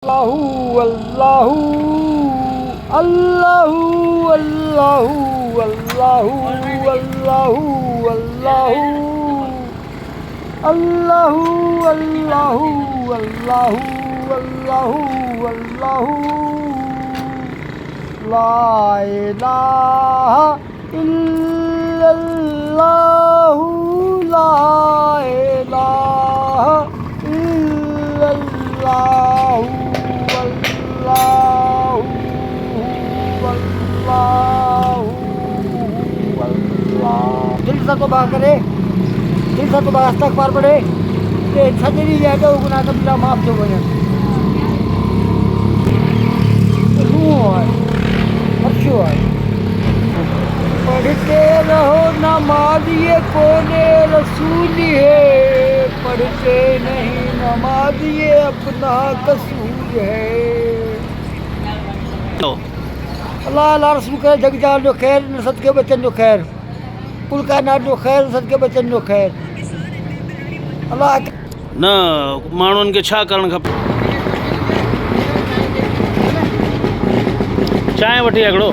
Allahu Allahu Allahu Allahu Allahu Allahu Allahu Allahu Allahu Allahu Allahu Allahu La ilaha illallah La ilaha illallah Wallahu Wallahu Wallahu दिल से तौबा करे दिल से तौबा इस्तगफार पढ़े कि सजरी जाए तो गुनाह कबीरा माफ हो गए पढ़ते रहो नमाज ये कौने रसूल है पढ़ते नहीं नमाज ये अपना कसूर है अल्लाह अल्लाह रसूल करे जग जान जो खैर नसद के बचन जो खैर कुल कायनात जो खैर नसद के बचन जो खैर अल्लाह न माण्हुनि खे छा करणु खपे चांहि वठी हिकिड़ो